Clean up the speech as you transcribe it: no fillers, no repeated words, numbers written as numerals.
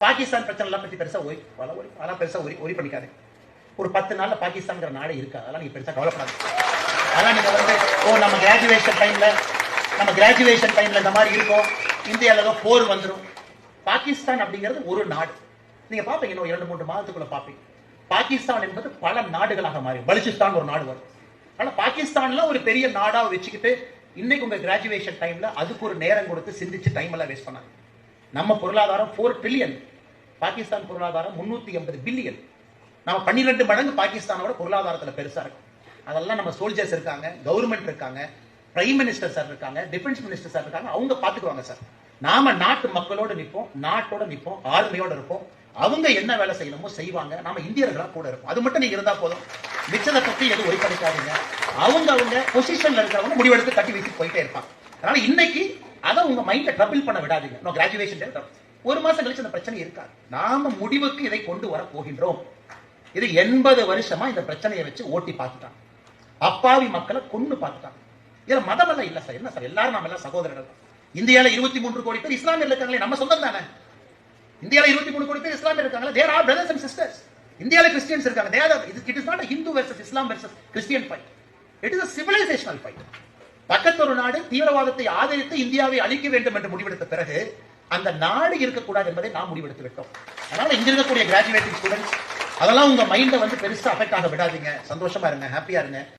பாகிஸ்தான் பிரச்சனை பத்தி பெருசா ஒரி பண்ணிக்காது. ஒரு 10 நாள்ல பாகிஸ்தான் நாடே இருக்கு. அதெல்லாம் நீங்க பெருசா கவலைப்படாது. அதெல்லாம் நீங்க வந்து நம்ம கிராஜுவேஷன் டைம்ல இந்த மாதிரி இருக்கும், இந்தியால ஏதோ போர் வந்துடும். பாகிஸ்தான் அப்படிங்கிறது ஒரு நாடு. நீங்க பாப்பீங்க, இன்னும் 2-3 மாதத்துக்குள்ள பாப்பீங்க. பாகிஸ்தான் என்பது பல நாடுகளாக மாறி பலுச்சிஸ்தான் ஒரு நாடு வரும். ஆனா பாகிஸ்தான்ல ஒரு பெரிய நாடா வச்சுக்கிட்டு இன்னைக்கு உங்க கிராஜுவேஷன் டைம்ல அதுக்கு ஒரு நேரம் கொடுத்து சிந்திச்சு டைம் எல்லாம் வேஸ்ட் பண்ணாங்க. நம்ம பொருளாதாரம் 4 ட்ரில்லியன், பாகிஸ்தான் பொருளாதாரம் 380 பில்லியன். நம்ம 12 மடங்கு பாகிஸ்தானோட பொருளாதாரத்துல பெருசா இருக்கும். அதெல்லாம் நம்ம சோல்ஜர்ஸ் இருக்காங்க, கவர்மெண்ட் இருக்காங்க, பிரைம் மினிஸ்டர் சார் இருக்காங்க, டிஃபென்ஸ் மினிஸ்டர் சார் இருக்காங்க. அவங்க பாத்துக்குவாங்க சார். நாம நாட்டு மக்களோட நிற்போம், நாட்டோட நிற்போம், ஆர்மியோட இருப்போம். அவங்க என்ன வேலை செய்யணுமோ செய்வாங்க. நாம இந்தியர்களா கூட இருப்போம். அது மட்டும் நீங்க இருந்தா போதும். மிச்சத்தை பத்தி எதுவும் ஒரி பண்ணிக்காதீங்க. அவங்க பொசிஷன்ல இருக்கிறவங்க முடிவெடுத்து கட்டி வச்சு போயிட்டே இருப்பாங்க. அதனால இன்னைக்கு அதை உங்க மைண்ட்ல ட்ரபிள் பண்ண விடாதீங்க. கிராஜுவேஷன் ஒரு மாசம் கழிச்சு அந்த பிரச்சனை இருக்காது. நாம முடிவுக்கு இதை கொண்டு வர போகின்றோம். இது 80 வருஷமா இந்த பிரச்சனையை வச்சு ஓட்டி பார்த்துட்டாங்க. அப்பாவி மக்களை கொண்டு பார்த்துட்டாங்க. இதுல மதம் எல்லாம் இல்ல சார். என்ன சார், எல்லாரும் நம்ம எல்லாம் சகோதரர்கள். இந்தியால 23 கோடி பேர் இஸ்லாமியர் இருக்காங்களே, நம்ம சொந்தம் தானே. இந்தியால 23 கோடி பேர் இஸ்லாமியர் இருக்காங்களே, they are our brothers and sisters. இந்தியால கிறிஸ்டியன்ஸ் இருக்காங்க. it is not a Hindu versus Islam versus Christian fight. It is a civilizational fight. பக்கத்தொரு நாடு தீவிரவாதத்தை ஆதரித்து இந்தியாவை அழிக்க வேண்டும் என்று முடிவெடுத்த பிறகு அந்த நாடு இருக்கக்கூடாது என்பதை நாம் முடிவெடுத்து விட்டோம். அதனால இங்க இருக்கக்கூடிய கிராஜுவேட்டிங் ஸ்டூடெண்ட்ஸ் அதெல்லாம் உங்க மைண்ட வந்து பெருசா அஃபெக்ட் ஆக விடாதீங்க. சந்தோஷமா இருங்க, ஹாப்பியா இருங்க.